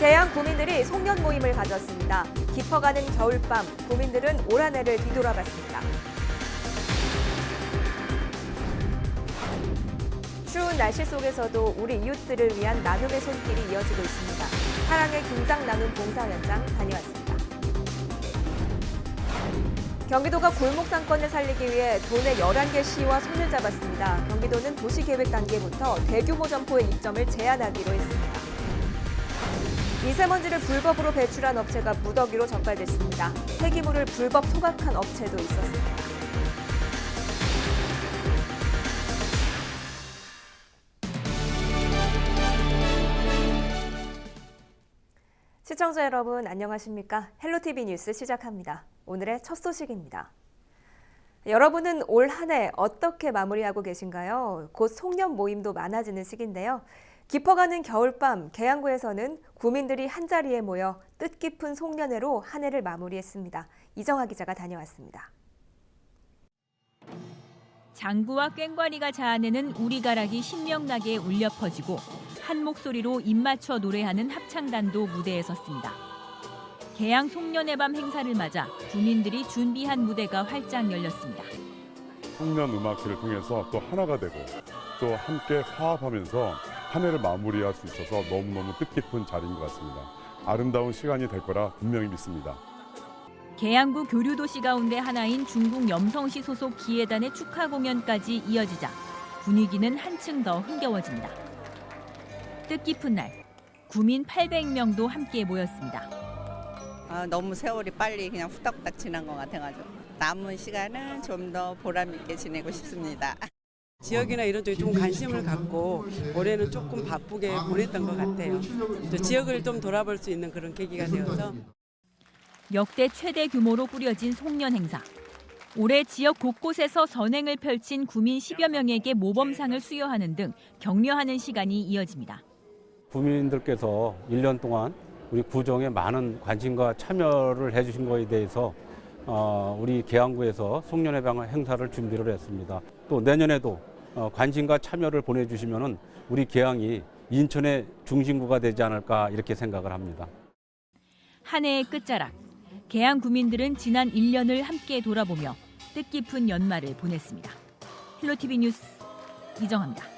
계양 구민들이 송년 모임을 가졌습니다. 깊어가는 겨울밤, 구민들은 올 한 해를 뒤돌아봤습니다. 추운 날씨 속에서도 우리 이웃들을 위한 나눔의 손길이 이어지고 있습니다. 사랑의 김장 나눔 봉사 현장 다녀왔습니다. 경기도가 골목 상권을 살리기 위해 도내 11개 시와 손을 잡았습니다. 경기도는 도시계획 단계부터 대규모 점포의 입점을 제한하기로 했습니다. 미세먼지를 불법으로 배출한 업체가 무더기로 적발됐습니다. 폐기물을 불법 소각한 업체도 있었습니다. 시청자 여러분 안녕하십니까? 헬로티비 뉴스 시작합니다. 오늘의 첫 소식입니다. 여러분은 올 한 해 어떻게 마무리하고 계신가요? 곧 송년 모임도 많아지는 시기인데요. 깊어가는 겨울밤, 계양구에서는 구민들이 한자리에 모여 뜻깊은 송년회로 한 해를 마무리했습니다. 이정아 기자가 다녀왔습니다. 장구와 꽹과리가 자아내는 우리가락이 신명나게 울려 퍼지고 한 목소리로 입맞춰 노래하는 합창단도 무대에 섰습니다. 계양 송년회 밤 행사를 맞아 구민들이 준비한 무대가 활짝 열렸습니다. 송년 음악회를 통해서 또 하나가 되고 또 함께 화합하면서 한 해를 마무리할 수 있어서 너무너무 뜻깊은 자리인 것 같습니다. 아름다운 시간이 될 거라 분명히 믿습니다. 계양구 교류도시 가운데 하나인 중국 염성시 소속 기예단의 축하 공연까지 이어지자 분위기는 한층 더 흥겨워집니다. 뜻깊은 날, 구민 800명도 함께 모였습니다. 너무 세월이 빨리 그냥 후딱후딱 지난 것 같아가지고 남은 시간은 좀 더 보람 있게 지내고 싶습니다. 지역이나 이런 쪽에 좀 관심을 갖고 올해는 조금 바쁘게 보냈던 것 같아요. 또 지역을 좀 돌아볼 수 있는 그런 계기가 되어서. 역대 최대 규모로 꾸려진 송년 행사. 올해 지역 곳곳에서 선행을 펼친 구민 10여 명에게 모범상을 수여하는 등 격려하는 시간이 이어집니다. 구민들께서 1년 동안 우리 구정에 많은 관심과 참여를 해주신 것에 대해서 우리 계양구에서 송년회 행사를 준비를 했습니다. 또 내년에도 관심과 참여를 보내주시면 우리 계양이 인천의 중심구가 되지 않을까 이렇게 생각을 합니다. 한 해의 끝자락, 계양 구민들은 지난 1년을 함께 돌아보며 뜻깊은 연말을 보냈습니다. 헬로티비 뉴스 이정아입니다.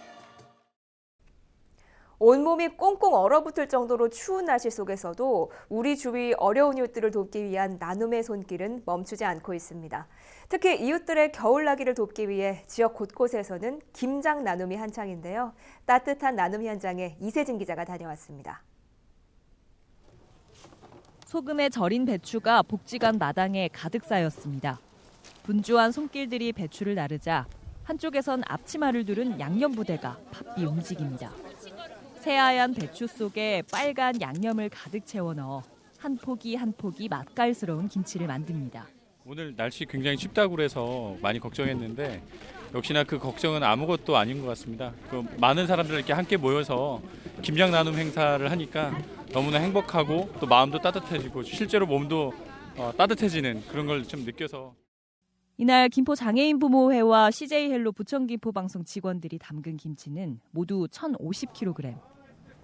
온몸이 꽁꽁 얼어붙을 정도로 추운 날씨 속에서도 우리 주위 어려운 이웃들을 돕기 위한 나눔의 손길은 멈추지 않고 있습니다. 특히 이웃들의 겨울나기를 돕기 위해 지역 곳곳에서는 김장 나눔이 한창인데요. 따뜻한 나눔 현장에 이세진 기자가 다녀왔습니다. 소금에 절인 배추가 복지관 마당에 가득 쌓였습니다. 분주한 손길들이 배추를 나르자 한쪽에선 앞치마를 두른 양념부대가 바삐 움직입니다. 새하얀 배추 속에 빨간 양념을 가득 채워 넣어 한 포기 한 포기 맛깔스러운 김치를 만듭니다. 오늘 날씨 굉장히 춥다고 그래서 많이 걱정했는데 역시나 그 걱정은 아무것도 아닌 것 같습니다. 많은 사람들 이렇게 함께 모여서 김장 나눔 행사를 하니까 너무나 행복하고 또 마음도 따뜻해지고 실제로 몸도 따뜻해지는 그런 걸 좀 느껴서. 이날 김포 장애인 부모회와 CJ헬로 부천김포 방송 직원들이 담근 김치는 모두 1,050kg.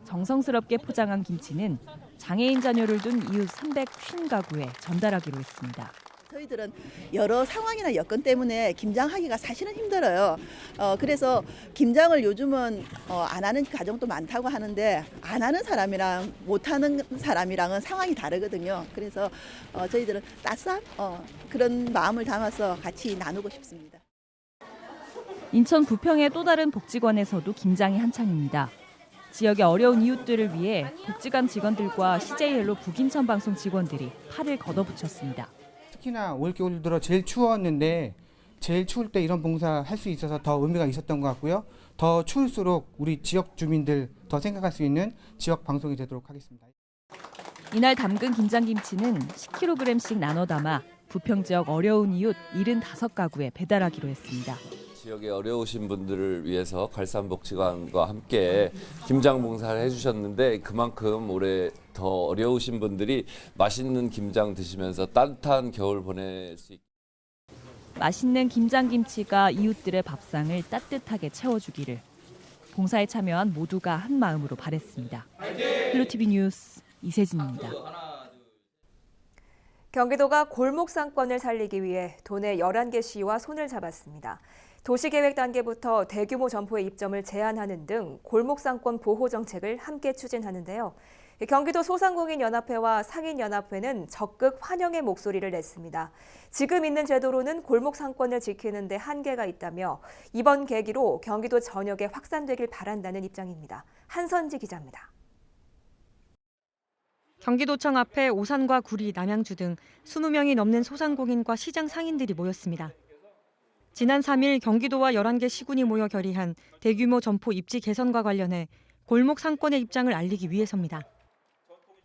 정성스럽게 포장한 김치는 장애인 자녀를 둔 이웃 350가구에 전달하기로 했습니다. 저희들은 여러 상황이나 여건 때문에 김장하기가 사실은 힘들어요. 그래서 김장을 요즘은 안 하는 가정도 많다고 하는데 안 하는 사람이랑 못 하는 사람이랑은 상황이 다르거든요. 그래서 저희들은 따스한 그런 마음을 담아서 같이 나누고 싶습니다. 인천 부평의 또 다른 복지관에서도 김장이 한창입니다. 지역의 어려운 이웃들을 위해 복지관 직원들과 CJ헬로 북인천 방송 직원들이 팔을 걷어붙였습니다. 특히나 올겨울 들어 제일 추웠는데 제일 추울 때 이런 봉사 할 수 있어서 더 의미가 있었던 것 같고요. 더 추울수록 우리 지역 주민들 더 생각할 수 있는 지역 방송이 되도록 하겠습니다. 이날 담근 김장김치는 10kg씩 나눠 담아 부평 지역 어려운 이웃 75가구에 배달하기로 했습니다. 지역에 어려우신 분들을 위해서 갈산복지관과 함께 김장 봉사를 해주셨는데 그만큼 올해 더 어려우신 분들이 맛있는 김장 드시면서 따뜻한 겨울 보낼 수 있게. 맛있는 김장김치가 이웃들의 밥상을 따뜻하게 채워주기를 봉사에 참여한 모두가 한 마음으로 바랬습니다. 헬로티비 뉴스 이세진입니다. 경기도가 골목 상권을 살리기 위해 도내 11개 시와 손을 잡았습니다. 도시계획 단계부터 대규모 점포의 입점을 제한하는 등 골목 상권 보호 정책을 함께 추진하는데요. 경기도 소상공인연합회와 상인연합회는 적극 환영의 목소리를 냈습니다. 지금 있는 제도로는 골목 상권을 지키는 데 한계가 있다며 이번 계기로 경기도 전역에 확산되길 바란다는 입장입니다. 한선지 기자입니다. 경기도청 앞에 오산과 구리, 남양주 등 20명이 넘는 소상공인과 시장 상인들이 모였습니다. 지난 3일 경기도와 11개 시군이 모여 결의한 대규모 점포 입지 개선과 관련해 골목 상권의 입장을 알리기 위해서입니다.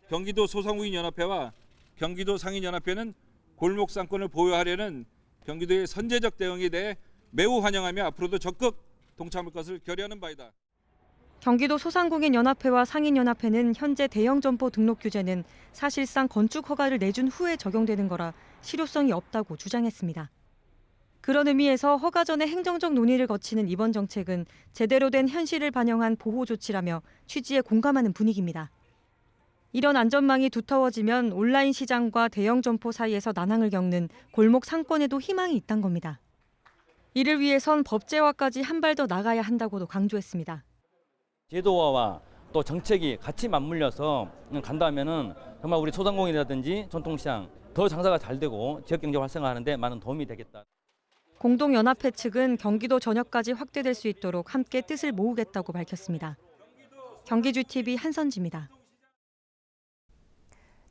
경기도 소상공인연합회와 경기도 상인연합회는 골목 상권을 보호하려는 경기도의 선제적 대응에 대해 매우 환영하며 앞으로도 적극 동참할 것을 결의하는 바이다. 경기도 소상공인연합회와 상인연합회는 현재 대형 점포 등록 규제는 사실상 건축 허가를 내준 후에 적용되는 거라 실효성이 없다고 주장했습니다. 그런 의미에서 허가 전에 행정적 논의를 거치는 이번 정책은 제대로 된 현실을 반영한 보호 조치라며 취지에 공감하는 분위기입니다. 이런 안전망이 두터워지면 온라인 시장과 대형 점포 사이에서 난항을 겪는 골목 상권에도 희망이 있다는 겁니다. 이를 위해선 법제화까지 한 발 더 나가야 한다고도 강조했습니다. 제도화와 또 정책이 같이 맞물려서 간다면은 정말 우리 소상공인이라든지 전통시장 더 장사가 잘 되고 지역 경제 활성화하는 데 많은 도움이 되겠다. 공동연합회 측은 경기도 전역까지 확대될 수 있도록 함께 뜻을 모으겠다고 밝혔습니다. 경기주TV 한선지입니다.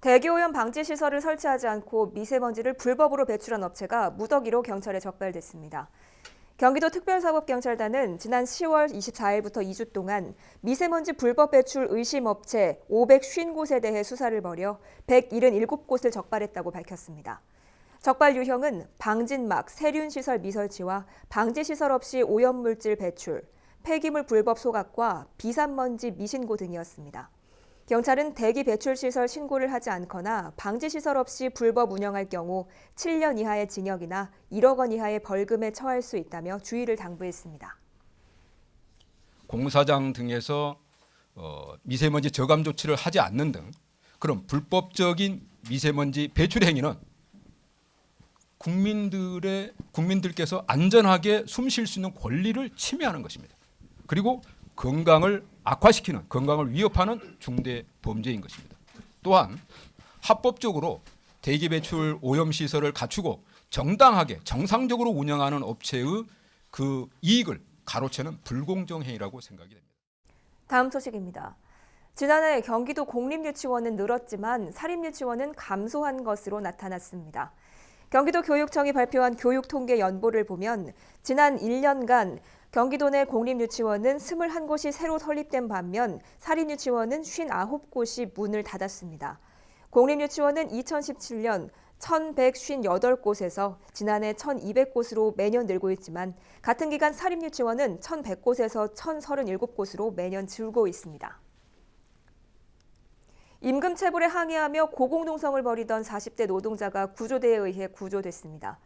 대기오염 방지 시설을 설치하지 않고 미세먼지를 불법으로 배출한 업체가 무더기로 경찰에 적발됐습니다. 경기도 특별사법경찰단은 지난 10월 24일부터 2주 동안 미세먼지 불법 배출 의심 업체 550곳에 대해 수사를 벌여 177곳을 적발했다고 밝혔습니다. 적발 유형은 방진막, 세륜시설 미설치와 방지시설 없이 오염물질 배출, 폐기물 불법 소각과 비산먼지 미신고 등이었습니다. 경찰은 대기 배출시설 신고를 하지 않거나 방지시설 없이 불법 운영할 경우 7년 이하의 징역이나 1억 원 이하의 벌금에 처할 수 있다며 주의를 당부했습니다. 공사장 등에서 미세먼지 저감 조치를 하지 않는 등 그런 불법적인 미세먼지 배출 행위는 국민들께서 안전하게 숨 쉴 수 있는 권리를 침해하는 것입니다. 그리고 건강을 악화시키는, 건강을 위협하는 중대 범죄인 것입니다. 또한 합법적으로 대기 배출 오염 시설을 갖추고 정당하게 정상적으로 운영하는 업체의 그 이익을 가로채는 불공정 행위라고 생각이 됩니다. 다음 소식입니다. 지난해 경기도 공립유치원은 늘었지만 사립유치원은 감소한 것으로 나타났습니다. 경기도 교육청이 발표한 교육통계 연보를 보면 지난 1년간 경기도 내 공립유치원은 21곳이 새로 설립된 반면 사립유치원은 59곳이 문을 닫았습니다. 공립유치원은 2017년 1,158곳에서 지난해 1,200곳으로 매년 늘고 있지만 같은 기간 사립유치원은 1,100곳에서 1,037곳으로 매년 줄고 있습니다. 임금 체불에 항의하며 고공농성을 벌이던 40대 노동자가 구조대에 의해 구조됐습니다.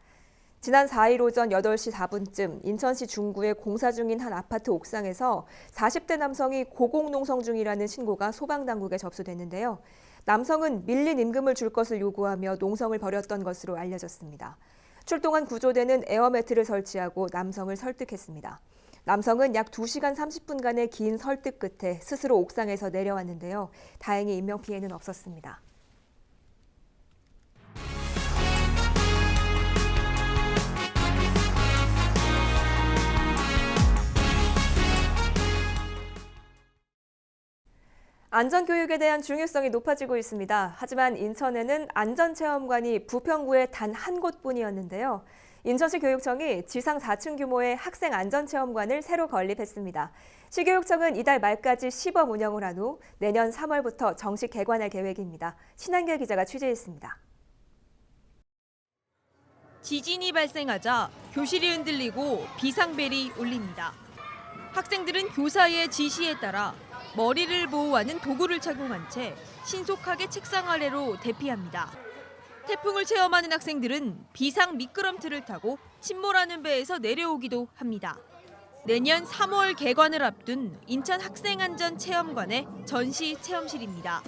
지난 4일 오전 8시 4분쯤 인천시 중구의 공사 중인 한 아파트 옥상에서 40대 남성이 고공농성 중이라는 신고가 소방당국에 접수됐는데요. 남성은 밀린 임금을 줄 것을 요구하며 농성을 벌였던 것으로 알려졌습니다. 출동한 구조대는 에어매트를 설치하고 남성을 설득했습니다. 남성은 약 2시간 30분간의 긴 설득 끝에 스스로 옥상에서 내려왔는데요. 다행히 인명피해는 없었습니다. 안전교육에 대한 중요성이 높아지고 있습니다. 하지만 인천에는 안전체험관이 부평구에 단 한 곳뿐이었는데요. 인천시 교육청이 지상 4층 규모의 학생 안전체험관을 새로 건립했습니다. 시교육청은 이달 말까지 시범 운영을 한 후 내년 3월부터 정식 개관할 계획입니다. 신한결 기자가 취재했습니다. 지진이 발생하자 교실이 흔들리고 비상벨이 울립니다. 학생들은 교사의 지시에 따라 머리를 보호하는 도구를 착용한 채 신속하게 책상 아래로 대피합니다. 태풍을 체험하는 학생들은 비상 미끄럼틀을 타고 침몰하는 배에서 내려오기도 합니다. 내년 3월 개관을 앞둔 인천 학생안전체험관의 전시 체험실입니다.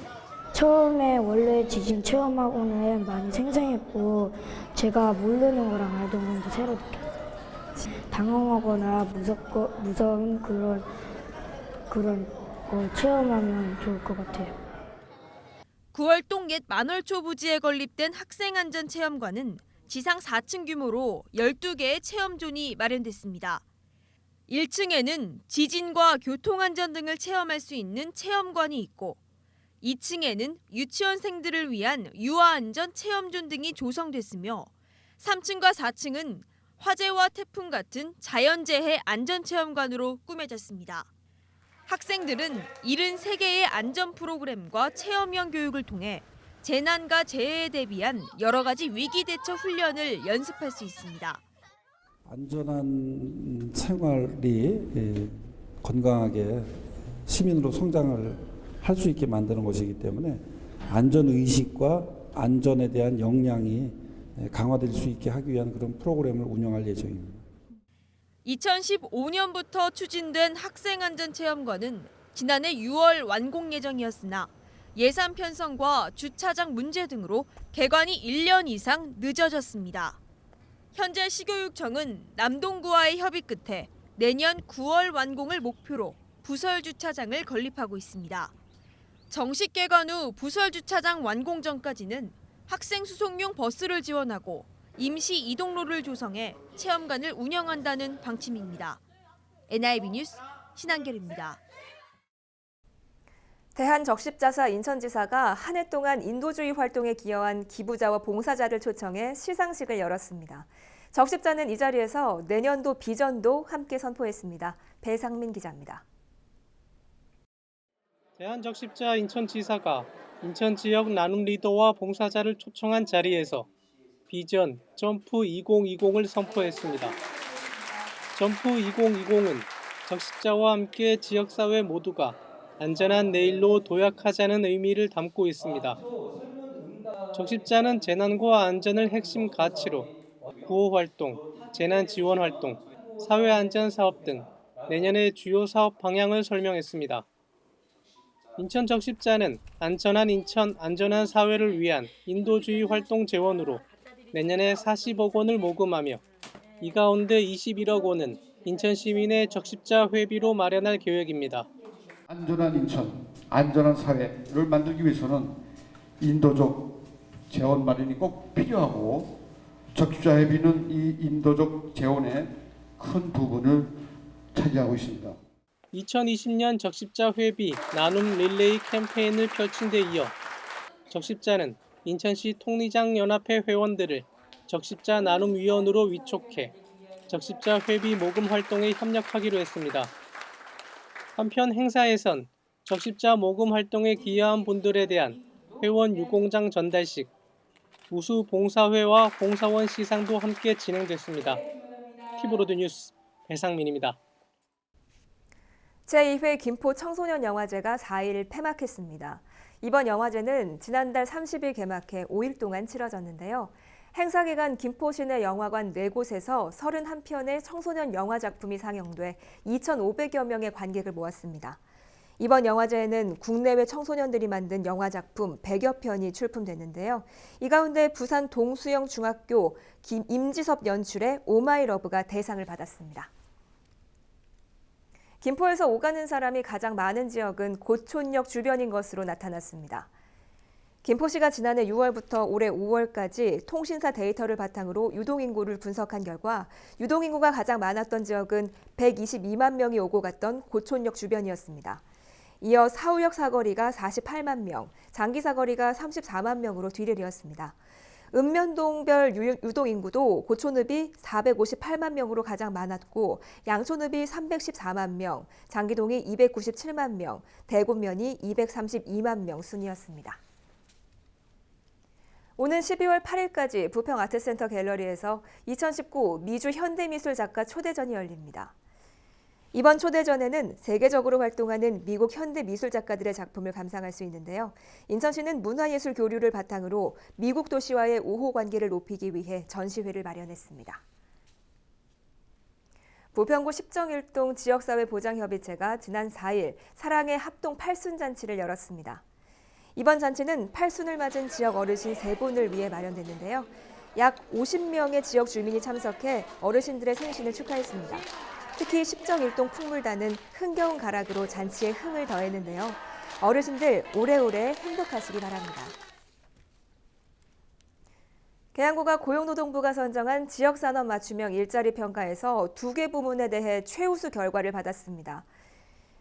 처음에 원래 지진 체험하고는 많이 생생했고 제가 모르는 거랑 알던 건도 새로 느꼈어요. 당황하거나 무서운 그런 거 체험하면 좋을 것 같아요. 9월동 옛 만월초 부지에 건립된 학생안전체험관은 지상 4층 규모로 12개의 체험존이 마련됐습니다. 1층에는 지진과 교통안전 등을 체험할 수 있는 체험관이 있고 2층에는 유치원생들을 위한 유아안전 체험존 등이 조성됐으며 3층과 4층은 화재와 태풍 같은 자연재해 안전체험관으로 꾸며졌습니다. 학생들은 73개의 안전 프로그램과 체험형 교육을 통해 재난과 재해에 대비한 여러 가지 위기 대처 훈련을 연습할 수 있습니다. 안전한 생활이 건강하게 시민으로 성장을 할 수 있게 만드는 것이기 때문에 안전의식과 안전에 대한 역량이 강화될 수 있게 하기 위한 그런 프로그램을 운영할 예정입니다. 2015년부터 추진된 학생안전체험관은 지난해 6월 완공 예정이었으나 예산 편성과 주차장 문제 등으로 개관이 1년 이상 늦어졌습니다. 현재 시교육청은 남동구와의 협의 끝에 내년 9월 완공을 목표로 부설 주차장을 건립하고 있습니다. 정식 개관 후 부설 주차장 완공 전까지는 학생 수송용 버스를 지원하고 임시 이동로를 조성해 체험관을 운영한다는 방침입니다. NIB 뉴스 신한결입니다. 대한적십자사 인천지사가 한 해 동안 인도주의 활동에 기여한 기부자와 봉사자를 초청해 시상식을 열었습니다. 적십자는 이 자리에서 내년도 비전도 함께 선포했습니다. 배상민 기자입니다. 대한적십자 인천지사가 인천 지역 나눔 리더와 봉사자를 초청한 자리에서 비전 점프 2020을 선포했습니다. 점프 2020은 적십자와 함께 지역사회 모두가 안전한 내일로 도약하자는 의미를 담고 있습니다. 적십자는 재난과 안전을 핵심 가치로 구호활동, 재난지원활동, 사회안전사업 등 내년의 주요 사업 방향을 설명했습니다. 인천 적십자는 안전한 인천, 안전한 사회를 위한 인도주의 활동 재원으로 내년에 40억 원을 모금하며 이 가운데 21억 원은 인천 시민의 적십자 회비로 마련할 계획입니다. 안전한 인천, 안전한 사회를 만들기 위해서는 인도적 재원 마련이 꼭 필요하고 적십자 회비는 이 인도적 재원의 큰 부분을 차지하고 있습니다. 2020년 적십자 회비 나눔 릴레이 캠페인을 펼친 데 이어 적십자는 인천시 통리장연합회 회원들을 적십자 나눔위원으로 위촉해 적십자 회비 모금 활동에 협력하기로 했습니다. 한편 행사에선 적십자 모금 활동에 기여한 분들에 대한 회원 유공장 전달식, 우수 봉사회와 봉사원 시상도 함께 진행됐습니다. 티브로드 뉴스 배상민입니다. 제2회 김포 청소년 영화제가 4일 폐막했습니다. 이번 영화제는 지난달 30일 개막해 5일 동안 치러졌는데요. 행사 기간 김포 시내 영화관 4곳에서 31편의 청소년 영화 작품이 상영돼 2,500여 명의 관객을 모았습니다. 이번 영화제에는 국내외 청소년들이 만든 영화 작품 100여 편이 출품됐는데요. 이 가운데 부산 동수영 중학교 임지섭 연출의 오마이러브가 대상을 받았습니다. 김포에서 오가는 사람이 가장 많은 지역은 고촌역 주변인 것으로 나타났습니다. 김포시가 지난해 6월부터 올해 5월까지 통신사 데이터를 바탕으로 유동인구를 분석한 결과 유동인구가 가장 많았던 지역은 122만 명이 오고 갔던 고촌역 주변이었습니다. 이어 사후역 사거리가 48만 명, 장기 사거리가 34만 명으로 뒤를 이었습니다. 읍면동별 유동인구도 고촌읍이 458만 명으로 가장 많았고 양촌읍이 314만 명, 장기동이 297만 명, 대곡면이 232만 명 순이었습니다. 오는 12월 8일까지 부평아트센터 갤러리에서 2019 미주 현대미술 작가 초대전이 열립니다. 이번 초대전에는 세계적으로 활동하는 미국 현대미술 작가들의 작품을 감상할 수 있는데요. 인천시는 문화예술 교류를 바탕으로 미국 도시와의 우호 관계를 높이기 위해 전시회를 마련했습니다. 부평구 십정일동 지역사회보장협의체가 지난 4일 사랑의 합동 8순잔치를 열었습니다. 이번 잔치는 팔순을 맞은 지역 어르신 3분을 위해 마련됐는데요. 약 50명의 지역 주민이 참석해 어르신들의 생신을 축하했습니다. 특히 십정일동 풍물단은 흥겨운 가락으로 잔치에 흥을 더했는데요. 어르신들 오래오래 행복하시기 바랍니다. 계양구가 고용노동부가 선정한 지역산업 맞춤형 일자리 평가에서 2개 부문에 대해 최우수 결과를 받았습니다.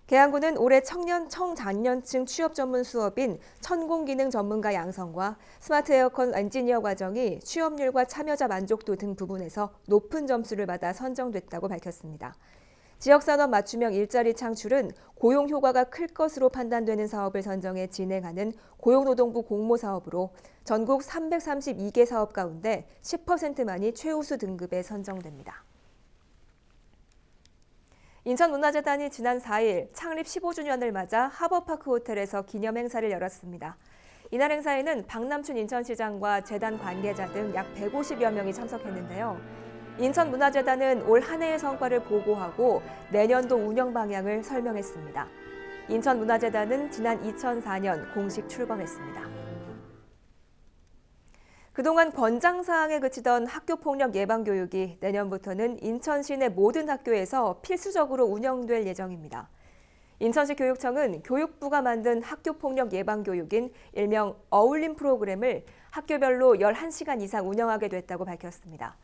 계양구는 올해 청년 청장년층 취업 전문 수업인 천공기능 전문가 양성과 스마트 에어컨 엔지니어 과정이 취업률과 참여자 만족도 등 부분에서 높은 점수를 받아 선정됐다고 밝혔습니다. 지역산업 맞춤형 일자리 창출은 고용 효과가 클 것으로 판단되는 사업을 선정해 진행하는 고용노동부 공모사업으로 전국 332개 사업 가운데 10%만이 최우수 등급에 선정됩니다. 인천문화재단이 지난 4일 창립 15주년을 맞아 하버파크 호텔에서 기념 행사를 열었습니다. 이날 행사에는 박남춘 인천시장과 재단 관계자 등 약 150여 명이 참석했는데요. 인천문화재단은 올 한 해의 성과를 보고하고 내년도 운영 방향을 설명했습니다. 인천문화재단은 지난 2004년 공식 출범했습니다. 그동안 권장사항에 그치던 학교폭력 예방교육이 내년부터는 인천시 내 모든 학교에서 필수적으로 운영될 예정입니다. 인천시 교육청은 교육부가 만든 학교폭력 예방교육인 일명 어울림 프로그램을 학교별로 11시간 이상 운영하게 됐다고 밝혔습니다.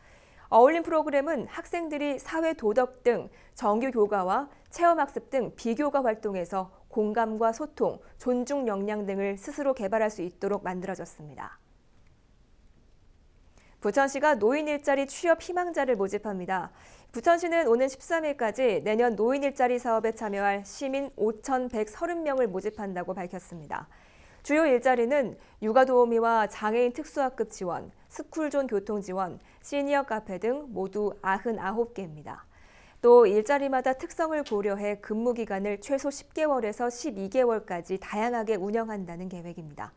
어울림 프로그램은 학생들이 사회 도덕 등 정규 교과와 체험학습 등 비교과 활동에서 공감과 소통, 존중 역량 등을 스스로 개발할 수 있도록 만들어졌습니다. 부천시가 노인 일자리 취업 희망자를 모집합니다. 부천시는 오는 13일까지 내년 노인 일자리 사업에 참여할 시민 5,130명을 모집한다고 밝혔습니다. 주요 일자리는 육아도우미와 장애인 특수학급 지원, 스쿨존 교통 지원, 시니어 카페 등 모두 99개입니다. 또 일자리마다 특성을 고려해 근무 기간을 최소 10개월에서 12개월까지 다양하게 운영한다는 계획입니다.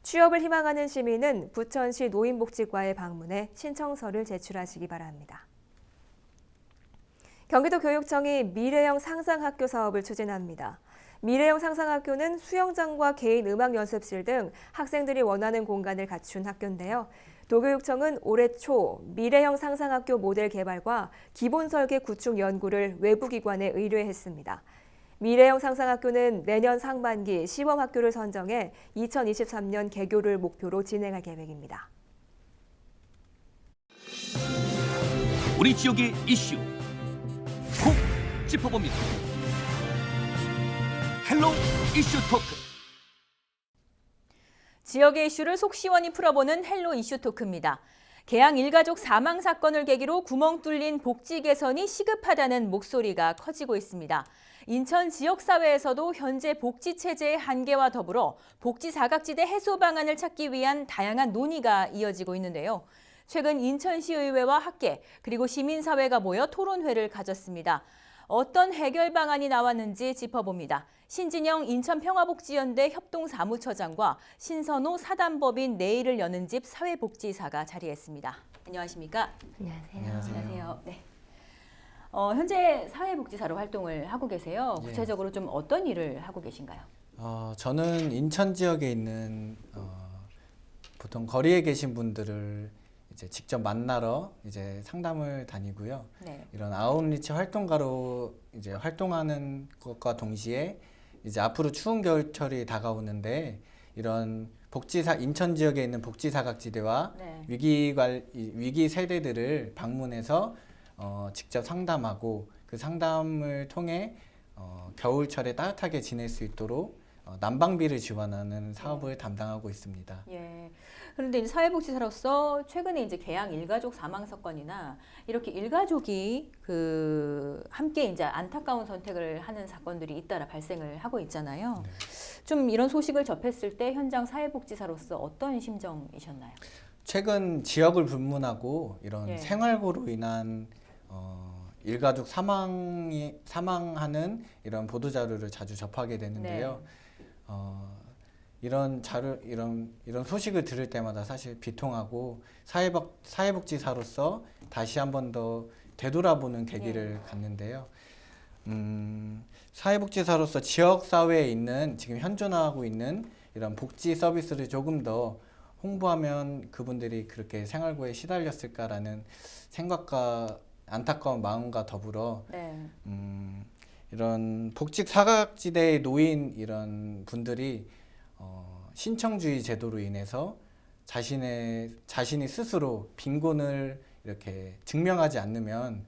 취업을 희망하는 시민은 부천시 노인복지과에 방문해 신청서를 제출하시기 바랍니다. 경기도 교육청이 미래형 상상학교 사업을 추진합니다. 미래형 상상학교는 수영장과 개인 음악 연습실 등 학생들이 원하는 공간을 갖춘 학교인데요. 도교육청은 올해 초 미래형 상상학교 모델 개발과 기본 설계 구축 연구를 외부 기관에 의뢰했습니다. 미래형 상상학교는 내년 상반기 시범학교를 선정해 2023년 개교를 목표로 진행할 계획입니다. 우리 지역의 이슈 콕 짚어봅니다. 헬로 이슈 토크. 지역의 이슈를 속 시원히 풀어보는 헬로 이슈 토크입니다. 계양 일가족 사망 사건을 계기로 구멍 뚫린 복지 개선이 시급하다는 목소리가 커지고 있습니다. 인천 지역사회에서도 현재 복지 체제의 한계와 더불어 복지 사각지대 해소 방안을 찾기 위한 다양한 논의가 이어지고 있는데요. 최근 인천시의회와 학계 그리고 시민사회가 모여 토론회를 가졌습니다. 어떤 해결 방안이 나왔는지 짚어봅니다. 신진영 인천평화복지연대 협동사무처장과 신선호 사단법인 내일을 여는 집 사회복지사가 자리했습니다. 안녕하십니까? 안녕하세요. 네. 현재 사회복지사로 활동을 하고 계세요. 구체적으로 좀 어떤 일을 하고 계신가요? 저는 인천 지역에 있는 보통 거리에 계신 분들을 이제 직접 만나러 이제 상담을 다니고요. 네. 이런 아웃리치 활동가로 이제 활동하는 것과 동시에 이제 앞으로 추운 겨울철이 다가오는데 이런 복지사 인천 지역에 있는 복지사각지대와 네. 위기 세대들을 방문해서 직접 상담하고 그 상담을 통해 겨울철에 따뜻하게 지낼 수 있도록 난방비를 지원하는 사업을 담당하고 있습니다. 예. 그런데 이제 사회복지사로서 최근에 이제 계양 일가족 사망 사건이나 이렇게 일가족이 함께 이제 안타까운 선택을 하는 사건들이 잇따라 발생을 하고 있잖아요. 네. 좀 이런 소식을 접했을 때 현장 사회복지사로서 어떤 심정이셨나요? 최근 지역을 불문하고 이런 생활고로 인한 일가족 사망하는 이런 보도 자료를 자주 접하게 되는데요. 네. 이런 소식을 들을 때마다 사실 비통하고 사회복지사로서 다시 한 번 더 되돌아보는 계기를 갖는데요. 사회복지사로서 지역사회에 있는 지금 현존하고 있는 이런 복지 서비스를 조금 더 홍보하면 그분들이 그렇게 생활고에 시달렸을까라는 생각과 안타까운 마음과 더불어 이런 복직 사각지대에 놓인 이런 분들이 신청주의 제도로 인해서 자신이 스스로 빈곤을 이렇게 증명하지 않는다면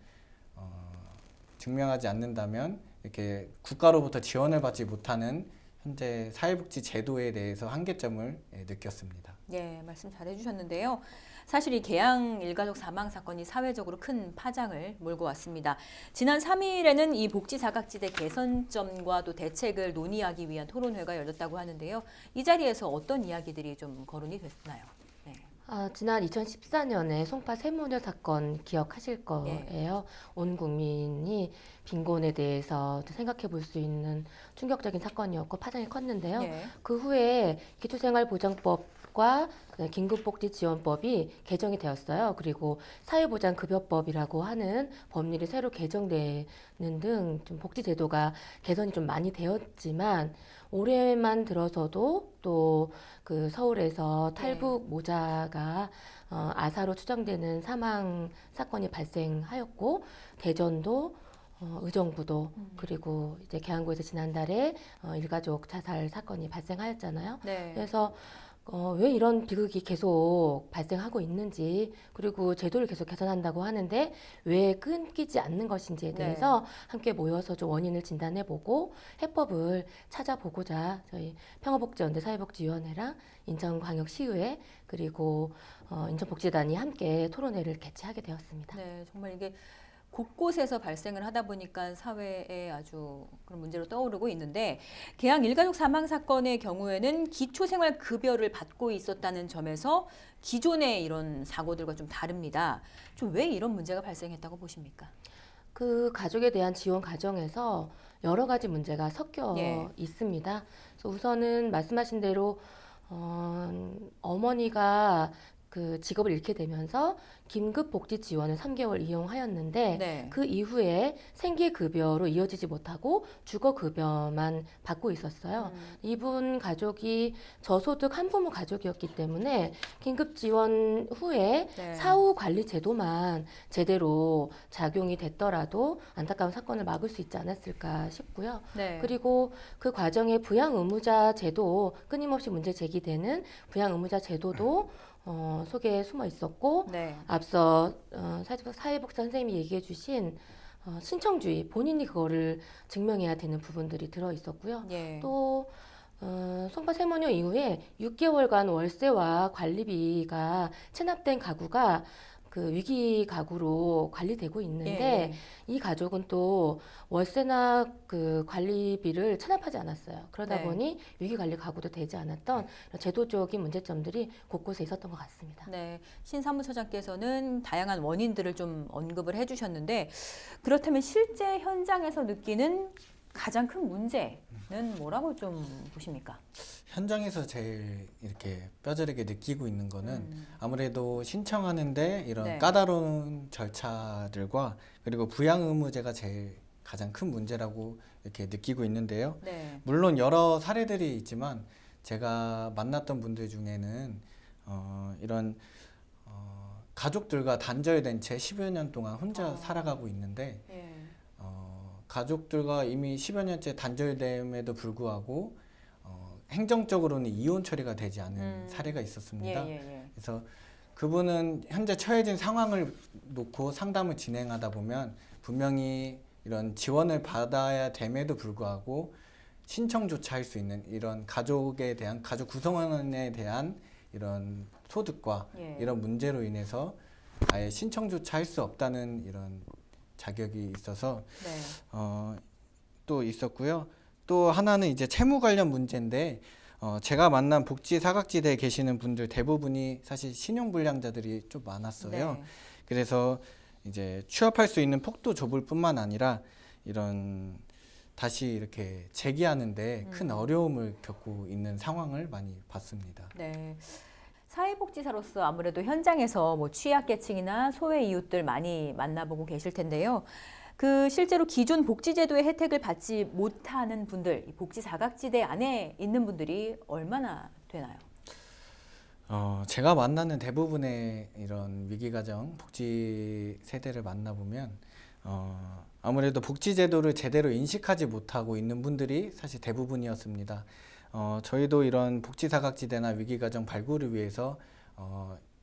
이렇게 국가로부터 지원을 받지 못하는 현재 사회복지 제도에 대해서 한계점을 느꼈습니다. 예, 말씀 잘 해주셨는데요. 사실 이 계양 일가족 사망 사건이 사회적으로 큰 파장을 몰고 왔습니다. 지난 3일에는 이 복지 사각지대 개선점과 또 대책을 논의하기 위한 토론회가 열렸다고 하는데요. 이 자리에서 어떤 이야기들이 좀 거론이 됐나요? 네. 지난 2014년에 송파 세모녀 사건 기억하실 거예요. 온 국민이 빈곤에 대해서 생각해 볼 수 있는 충격적인 사건이었고 파장이 컸는데요. 그 후에 기초생활보장법과 긴급복지지원법이 개정이 되었어요. 그리고 사회보장급여법이라고 하는 법률이 새로 개정되는 등 좀 복지제도가 개선이 좀 많이 되었지만 올해만 들어서도 또 그 서울에서 탈북 모자가 아사로 추정되는 사망 사건이 발생하였고 대전도 의정부도 그리고 이제 계양구에서 지난달에 일가족 자살 사건이 발생하였잖아요. 그래서 왜 이런 비극이 계속 발생하고 있는지 그리고 제도를 계속 개선한다고 하는데 왜 끊기지 않는 것인지에 대해서 함께 모여서 좀 원인을 진단해보고 해법을 찾아보고자 저희 평화복지연대 사회복지위원회랑 인천광역시의회 그리고 인천복지단이 함께 토론회를 개최하게 되었습니다. 네, 정말 이게 곳곳에서 발생을 하다 보니까 사회에 아주 그런 문제로 떠오르고 있는데 계양 일가족 사망 사건의 경우에는 기초생활급여를 받고 있었다는 점에서 기존의 이런 사고들과 좀 다릅니다. 좀 왜 이런 문제가 발생했다고 보십니까? 그 가족에 대한 지원 과정에서 여러 가지 문제가 섞여 있습니다. 그래서 우선은 말씀하신 대로 어머니가 그 직업을 잃게 되면서 긴급복지 지원을 3개월 이용하였는데 그 이후에 생계급여로 이어지지 못하고 주거급여만 받고 있었어요. 이분 가족이 저소득 한부모 가족이었기 때문에 긴급지원 후에 사후관리제도만 제대로 작용이 됐더라도 안타까운 사건을 막을 수 있지 않았을까 싶고요. 그리고 그 과정에 부양의무자 제도 끊임없이 문제 제기되는 부양의무자 제도도 속에 숨어 있었고 앞서 사회복지사 선생님이 얘기해 주신 신청주의 본인이 그거를 증명해야 되는 부분들이 들어 있었고요. 또 송파 세모녀 이후에 6개월간 월세와 관리비가 체납된 가구가 그 위기 가구로 관리되고 있는데 이 가족은 또 월세나 그 관리비를 체납하지 않았어요. 그러다 보니 위기 관리 가구도 되지 않았던 제도적인 문제점들이 곳곳에 있었던 것 같습니다. 네, 신 사무처장께서는 다양한 원인들을 좀 언급을 해주셨는데 그렇다면 실제 현장에서 느끼는 가장 큰 문제는 뭐라고 좀 보십니까? 현장에서 제일 이렇게 뼈저리게 느끼고 있는 거는 아무래도 신청하는데 이런 까다로운 절차들과 그리고 부양 의무제가 제일 가장 큰 문제라고 이렇게 느끼고 있는데요. 물론 여러 사례들이 있지만 제가 만났던 분들 중에는 이런 가족들과 단절된 채 10여 년 동안 혼자 살아가고 있는데 가족들과 이미 10여 년째 단절됨에도 불구하고 행정적으로는 이혼 처리가 되지 않은 사례가 있었습니다. 그래서 그분은 현재 처해진 상황을 놓고 상담을 진행하다 보면 분명히 이런 지원을 받아야 됨에도 불구하고 신청조차 할 수 있는 이런 가족에 대한 가족 구성원에 대한 이런 소득과 이런 문제로 인해서 아예 신청조차 할 수 없다는 이런 자격이 있어서 또 있었고요. 또 하나는 이제 채무 관련 문제인데 제가 만난 복지 사각지대에 계시는 분들 대부분이 사실 신용불량자들이 좀 많았어요. 그래서 이제 취업할 수 있는 폭도 좁을 뿐만 아니라 이런 다시 이렇게 재기하는데 큰 어려움을 겪고 있는 상황을 많이 봤습니다. 네. 사회복지사로서 아무래도 현장에서 뭐 취약계층이나 소외 이웃들 많이 만나보고 계실 텐데요. 그 실제로 기존 복지제도의 혜택을 받지 못하는 분들, 이 복지 사각지대 안에 있는 분들이 얼마나 되나요? 제가 만나는 대부분의 이런 위기가정 복지 세대를 만나보면 아무래도 복지제도를 제대로 인식하지 못하고 있는 분들이 사실 대부분이었습니다. 저희도 이런 복지사각지대나 위기가정 발굴을 위해서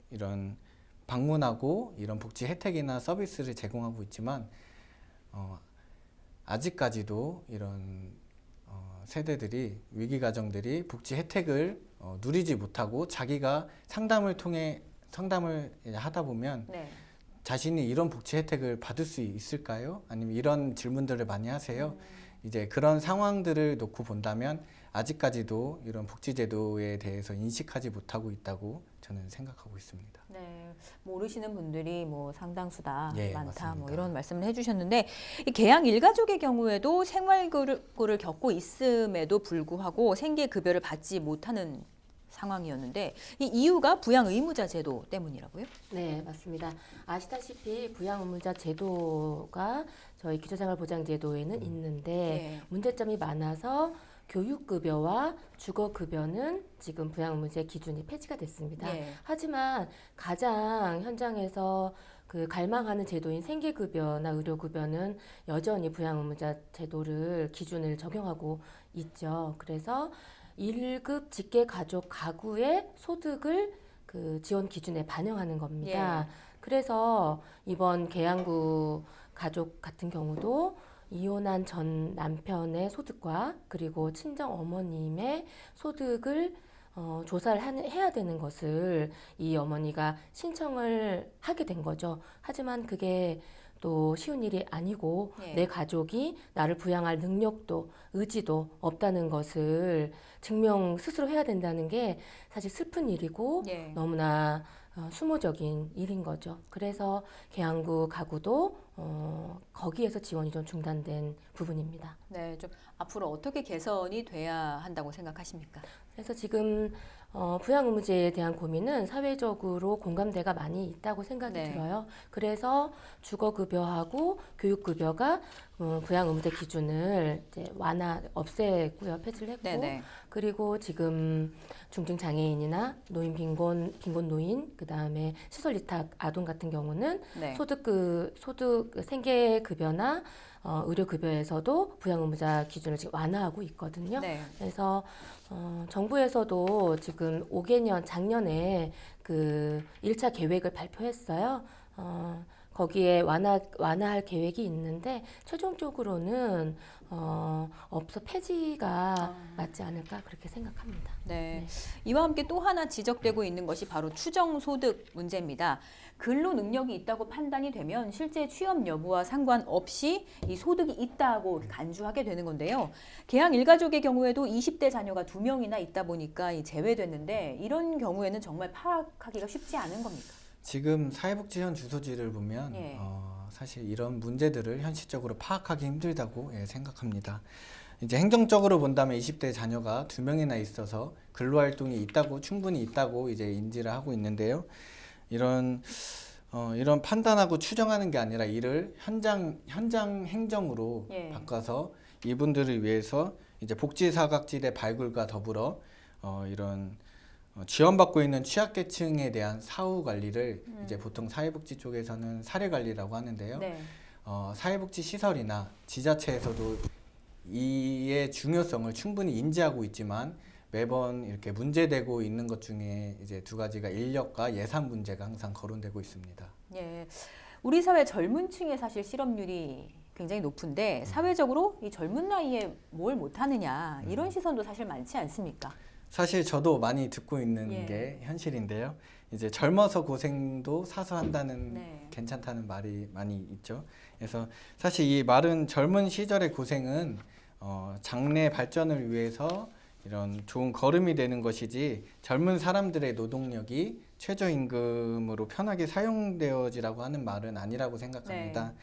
이런 방문하고 이런 복지 혜택이나 서비스를 제공하고 있지만 아직까지도 이런 세대들이 위기가정들이 복지 혜택을 누리지 못하고 자기가 상담을 하다 보면 자신이 이런 복지 혜택을 받을 수 있을까요? 아니면 이런 질문들을 많이 하세요. 이제 그런 상황들을 놓고 본다면 아직까지도 이런 복지제도에 대해서 인식하지 못하고 있다고 저는 생각하고 있습니다. 네, 모르시는 분들이 상당수다, 예, 많다, 맞습니다. 이런 말씀을 해주셨는데 이 개양 일가족의 경우에도 생활고를 겪고 있음에도 불구하고 생계급여를 받지 못하는 상황이었는데 이 이유가 부양 의무자 제도 때문이라고요? 네, 맞습니다. 아시다시피 부양 의무자 제도가 저희 기초생활보장제도에는 있는데 문제점이 많아서 교육급여와 주거급여는 지금 부양 의무제 기준이 폐지가 됐습니다. 하지만 가장 현장에서 갈망하는 제도인 생계급여나 의료급여는 여전히 부양 의무자 제도를 기준을 적용하고 있죠. 그래서 1급 직계가족 가구의 소득을 지원 기준에 반영하는 겁니다. 그래서 이번 계양구 가족 같은 경우도 이혼한 전 남편의 소득과 그리고 친정 어머님의 소득을 조사를 해야 되는 것을 이 어머니가 신청을 하게 된 거죠. 하지만 그게 또 쉬운 일이 아니고 내 가족이 나를 부양할 능력도 의지도 없다는 것을 증명 스스로 해야 된다는 게 사실 슬픈 일이고 너무나 수모적인 일인 거죠. 그래서 계양구 가구도 거기에서 지원이 좀 중단된 부분입니다. 네, 좀 앞으로 어떻게 개선이 돼야 한다고 생각하십니까? 그래서 지금 부양 의무제에 대한 고민은 사회적으로 공감대가 많이 있다고 생각이 들어요. 그래서 주거급여하고 교육급여가 부양 의무제 기준을 이제 없애고요, 폐지를 했고, 그리고 지금 중증 장애인이나 노인 빈곤 노인, 그 다음에 시설 이탁 아동 같은 경우는 소득 생계급여나 의료급여에서도 부양 의무자 기준을 지금 완화하고 있거든요. 그래서 정부에서도 지금 5개년 작년에 1차 계획을 발표했어요. 거기에 완화할 계획이 있는데 최종적으로는 폐지가 맞지 않을까 그렇게 생각합니다. 네. 이와 함께 또 하나 지적되고 있는 것이 바로 추정소득 문제입니다. 근로 능력이 있다고 판단이 되면 실제 취업 여부와 상관없이 이 소득이 있다고 간주하게 되는 건데요. 계양 일가족의 경우에도 20대 자녀가 2명이나 있다 보니까 제외됐는데 이런 경우에는 정말 파악하기가 쉽지 않은 겁니까? 지금 사회복지현 주소지를 보면 사실 이런 문제들을 현실적으로 파악하기 힘들다고 생각합니다. 이제 행정적으로 본다면 20대 자녀가 2명이나 있어서 근로활동이 충분히 있다고 이제 인지를 하고 있는데요. 이런 판단하고 추정하는 게 아니라 이를 현장 행정으로 바꿔서 이분들을 위해서 이제 복지사각지대 발굴과 더불어 이런 지원받고 있는 취약계층에 대한 사후 관리를 이제 보통 사회복지 쪽에서는 사례 관리라고 하는데요. 사회복지 시설이나 지자체에서도 이의 중요성을 충분히 인지하고 있지만 매번 이렇게 문제되고 있는 것 중에 이제 두 가지가 인력과 예산 문제가 항상 거론되고 있습니다. 예, 우리 사회 젊은 층의 사실 실업률이 굉장히 높은데 사회적으로 이 젊은 나이에 뭘 못하느냐 이런 시선도 사실 많지 않습니까? 사실 저도 많이 듣고 있는 게 현실인데요. 이제 젊어서 고생도 사서 한다는 괜찮다는 말이 많이 있죠. 그래서 사실 이 말은 젊은 시절의 고생은 장래 발전을 위해서 이런 좋은 걸음이 되는 것이지 젊은 사람들의 노동력이 최저임금으로 편하게 사용되어지라고 하는 말은 아니라고 생각합니다.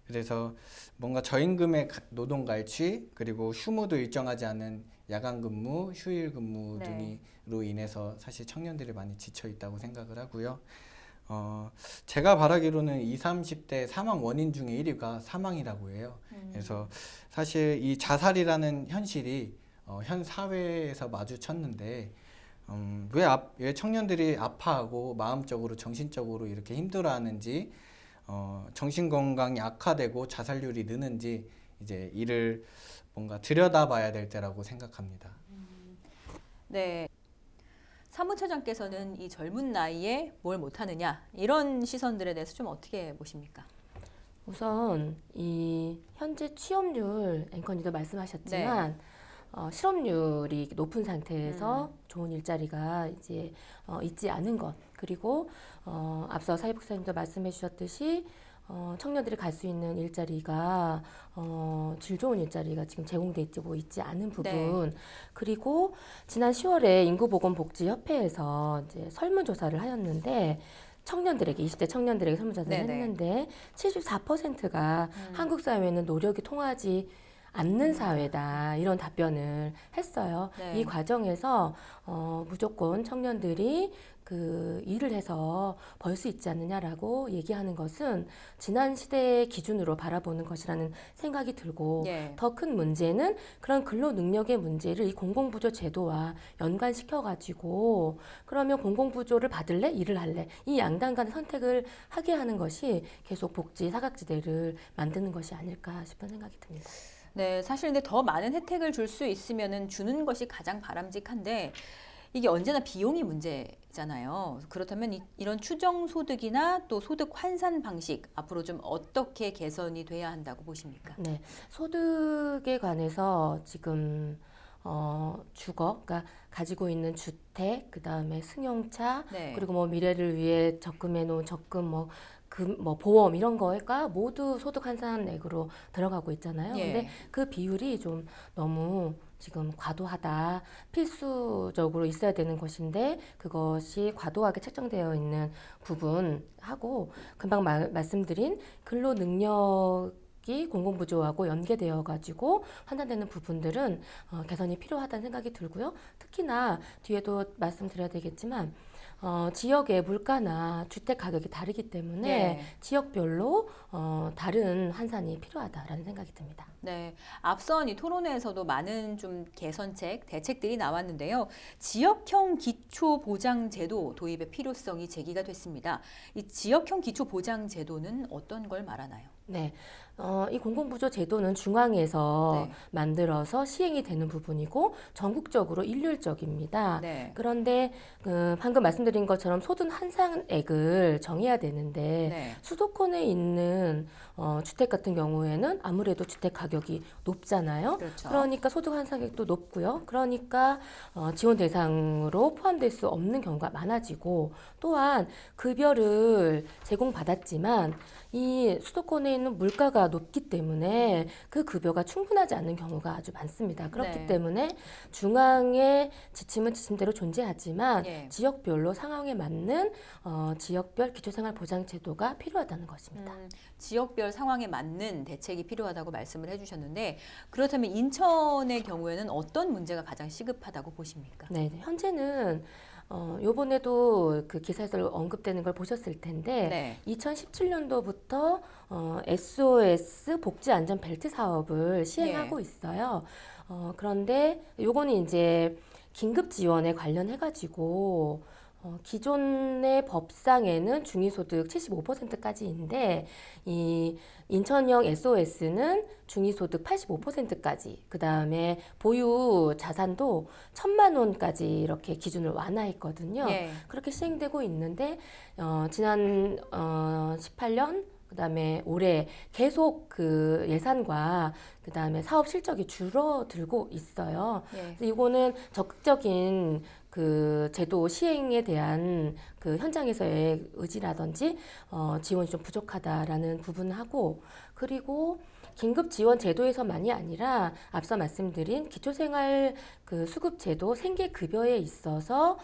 그래서 뭔가 저임금의 노동 갈취 그리고 휴무도 일정하지 않은 야간 근무, 휴일 근무 등으로 인해서 사실 청년들이 많이 지쳐 있다고 생각을 하고요. 제가 바라기로는 20, 30대 사망 원인 중에 1위가 사망이라고 해요. 그래서 사실 이 자살이라는 현실이 현 사회에서 마주쳤는데 왜 청년들이 아파하고 마음적으로 정신적으로 이렇게 힘들어하는지 정신 건강이 악화되고 자살률이 느는지 이제 이를 뭔가 들여다봐야 될 때라고 생각합니다. 네. 사무처장께서는 이 젊은 나이에 뭘 못하느냐 이런 시선들에 대해서 좀 어떻게 보십니까? 우선 이 현재 취업률 앵커님도 말씀하셨지만 실업률이 높은 상태에서 좋은 일자리가 이제 있지 않은 것, 그리고 앞서 사회복지사님도 말씀해 주셨듯이 청년들이 갈 수 있는 일자리가 질 좋은 일자리가 지금 제공돼 있지 않은 부분, 그리고 지난 10월에 인구보건복지협회에서 이제 설문조사를 하였는데 청년들에게 20대 청년들에게 설문조사를 했는데 74%가 한국 사회는 노력이 통하지 않는 사회다 이런 답변을 했어요. 이 과정에서 무조건 청년들이 그 일을 해서 벌 수 있지 않느냐라고 얘기하는 것은 지난 시대의 기준으로 바라보는 것이라는 생각이 들고 더 큰 문제는 그런 근로 능력의 문제를 이 공공부조 제도와 연관시켜가지고 그러면 공공부조를 받을래? 일을 할래? 이 양당 간의 선택을 하게 하는 것이 계속 복지 사각지대를 만드는 것이 아닐까 싶은 생각이 듭니다. 네, 사실 근데 더 많은 혜택을 줄 수 있으면은 주는 것이 가장 바람직한데 이게 언제나 비용이 문제잖아요. 그렇다면 이런 추정 소득이나 또 소득 환산 방식 앞으로 좀 어떻게 개선이 돼야 한다고 보십니까? 네, 소득에 관해서 지금 주거, 그러니까 가지고 있는 주택, 그 다음에 승용차, 그리고 뭐 미래를 위해 적금해 놓은 적금, 뭐 보험 이런 거가 모두 소득 환산액으로 들어가고 있잖아요. 근데 그 비율이 좀 너무 지금 과도하다, 필수적으로 있어야 되는 것인데 그것이 과도하게 책정되어 있는 부분하고 금방 말씀드린 근로 능력이 공공부조하고 연계되어 가지고 환산되는 부분들은 개선이 필요하다는 생각이 들고요. 특히나 뒤에도 말씀드려야 되겠지만 지역의 물가나 주택 가격이 다르기 때문에 지역별로 다른 환산이 필요하다라는 생각이 듭니다. 네, 앞선 이 토론회에서도 많은 좀 개선책, 대책들이 나왔는데요. 지역형 기초보장제도 도입의 필요성이 제기가 됐습니다. 이 지역형 기초보장제도는 어떤 걸 말하나요? 네, 이 공공부조 제도는 중앙에서 만들어서 시행이 되는 부분이고 전국적으로 일률적입니다. 그런데 방금 말씀드린 것처럼 소득 환산액을 정해야 되는데 수도권에 있는 주택 같은 경우에는 아무래도 주택 가격이 높잖아요. 그러니까 소득 환산액도 높고요. 그러니까 지원 대상으로 포함될 수 없는 경우가 많아지고 또한 급여를 제공받았지만 이 수도권에 있는 물가가 높기 때문에 그 급여가 충분하지 않는 경우가 아주 많습니다. 그렇기 때문에 중앙의 지침은 지침대로 존재하지만 지역별로 상황에 맞는 지역별 기초생활보장제도가 필요하다는 것입니다. 지역별 상황에 맞는 대책이 필요하다고 말씀을 해주셨는데 그렇다면 인천의 경우에는 어떤 문제가 가장 시급하다고 보십니까? 네, 현재는 요번에도 그 기사에서 언급되는 걸 보셨을 텐데 2017년도부터 SOS 복지안전벨트 사업을 시행하고 있어요. 그런데 요거는 이제 긴급 지원에 관련해가지고 기존의 법상에는 중위소득 75%까지인데 이 인천형 SOS는 중위소득 85%까지, 그 다음에 보유 자산도 1,000만 원까지 이렇게 기준을 완화했거든요. 그렇게 시행되고 있는데 지난 18년 그다음에 올해 계속 그 예산과 그다음에 사업 실적이 줄어들고 있어요. 그래서 이거는 적극적인 그 제도 시행에 대한 그 현장에서의 의지라든지 지원이 좀 부족하다라는 부분하고, 그리고 긴급 지원 제도에서만이 아니라 앞서 말씀드린 기초생활 그 수급제도 생계급여에 있어서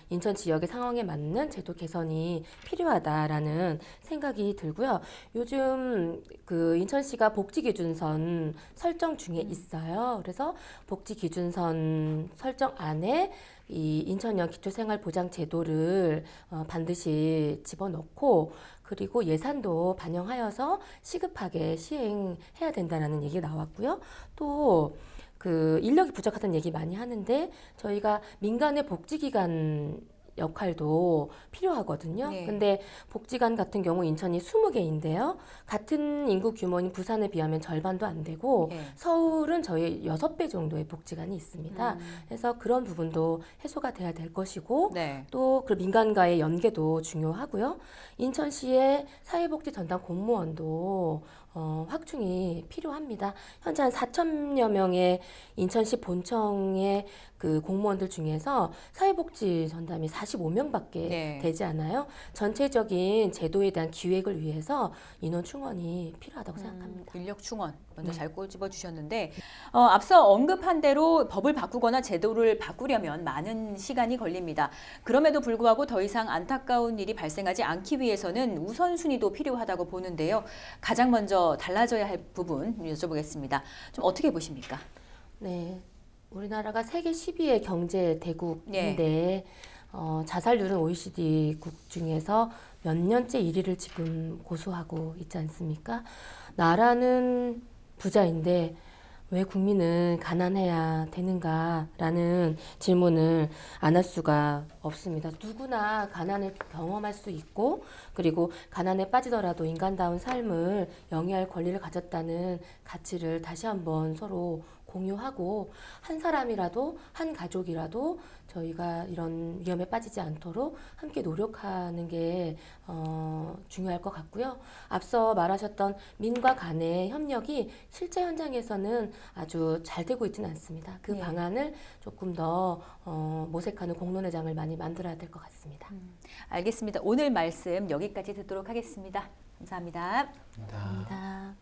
인천 지역의 상황에 맞는 제도 개선이 필요하다라는 생각이 들고요. 요즘 그 인천시가 복지기준선 설정 중에 있어요. 그래서 복지기준선 설정 안에 이 인천형 기초생활보장제도를 반드시 집어넣고 그리고 예산도 반영하여서 시급하게 시행해야 된다는 얘기가 나왔고요. 또 그 인력이 부족하다는 얘기 많이 하는데 저희가 민간의 복지기관 역할도 필요하거든요. 네. 근데 복지관 같은 경우 인천이 20개인데요. 같은 인구 규모인 부산에 비하면 절반도 안 되고 네. 서울은 저희 6배 정도의 복지관이 있습니다. 그래서 그런 부분도 해소가 돼야 될 것이고 네. 또 그 민간과의 연계도 중요하고요. 인천시의 사회복지 전담 공무원도 확충이 필요합니다. 현재 한 4천여 명의 인천시 본청의 그 공무원들 중에서 사회복지 전담이 45명밖에 네. 되지 않아요. 전체적인 제도에 대한 기획을 위해서 인원 충원이 필요하다고 생각합니다. 인력 충원 먼저 네. 잘 꼬집어 주셨는데 앞서 언급한 대로 법을 바꾸거나 제도를 바꾸려면 많은 시간이 걸립니다. 그럼에도 불구하고 더 이상 안타까운 일이 발생하지 않기 위해서는 우선순위도 필요하다고 보는데요. 가장 먼저 달라져야 할 부분 여쭤보겠습니다. 좀 어떻게 보십니까? 네, 우리나라가 세계 10위의 경제 대국인데 네. 자살률은 OECD국 중에서 몇 년째 1위를 지금 고수하고 있지 않습니까? 나라는 부자인데 왜 국민은 가난해야 되는가라는 질문을 안 할 수가 없습니다. 누구나 가난을 경험할 수 있고 그리고 가난에 빠지더라도 인간다운 삶을 영위할 권리를 가졌다는 가치를 다시 한번 서로 공유하고 한 사람이라도 한 가족이라도 저희가 이런 위험에 빠지지 않도록 함께 노력하는 게 중요할 것 같고요. 앞서 말하셨던 민과 간의 협력이 실제 현장에서는 아주 잘 되고 있지는 않습니다. 그 네. 방안을 조금 더 모색하는 공론회장을 많이 만들어야 될 것 같습니다. 알겠습니다. 오늘 말씀 여기까지 듣도록 하겠습니다. 감사합니다. 감사합니다.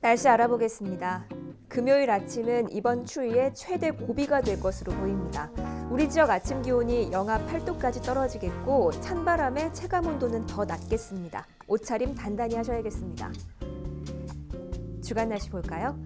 날씨 알아보겠습니다. 금요일 아침은 이번 추위의 최대 고비가 될 것으로 보입니다. 우리 지역 아침 기온이 영하 8도까지 떨어지겠고 찬바람에 체감 온도는 더 낮겠습니다. 옷차림 단단히 하셔야겠습니다. 주간 날씨 볼까요?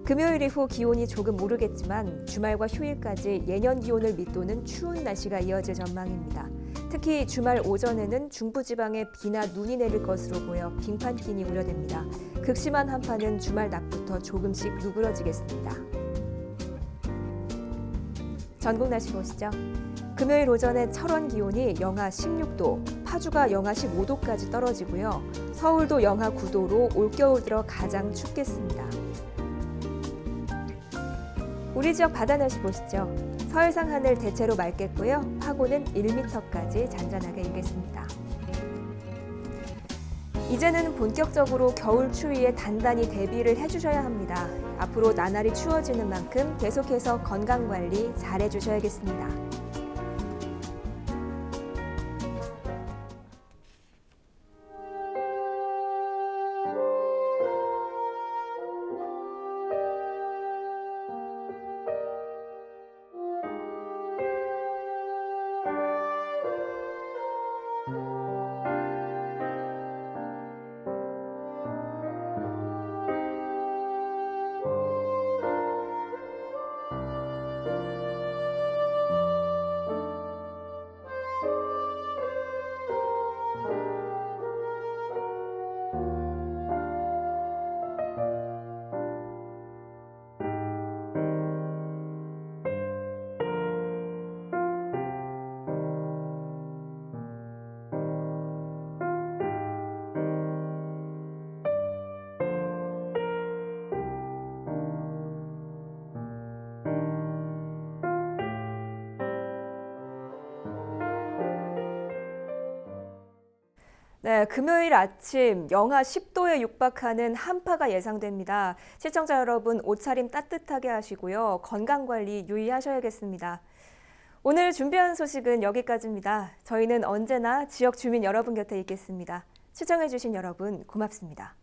금요일 이후 기온이 조금 오르겠지만 주말과 휴일까지 예년 기온을 밑도는 추운 날씨가 이어질 전망입니다. 특히 주말 오전에는 중부지방에 비나 눈이 내릴 것으로 보여 빙판길이 우려됩니다. 극심한 한파는 주말 낮부터 조금씩 누그러지겠습니다. 전국 날씨 보시죠. 금요일 오전에 철원 기온이 영하 16도, 파주가 영하 15도까지 떨어지고요. 서울도 영하 9도로 올겨울 들어 가장 춥겠습니다. 우리 지역 바다 날씨 보시죠. 서해상 하늘 대체로 맑겠고요. 파고는 1m까지 잔잔하게 일겠습니다. 이제는 본격적으로 겨울 추위에 단단히 대비를 해주셔야 합니다. 앞으로 나날이 추워지는 만큼 계속해서 건강관리 잘 해주셔야겠습니다. 네, 금요일 아침 영하 10도에 육박하는 한파가 예상됩니다. 시청자 여러분, 옷차림 따뜻하게 하시고요. 건강관리 유의하셔야겠습니다. 오늘 준비한 소식은 여기까지입니다. 저희는 언제나 지역 주민 여러분 곁에 있겠습니다. 시청해주신 여러분 고맙습니다.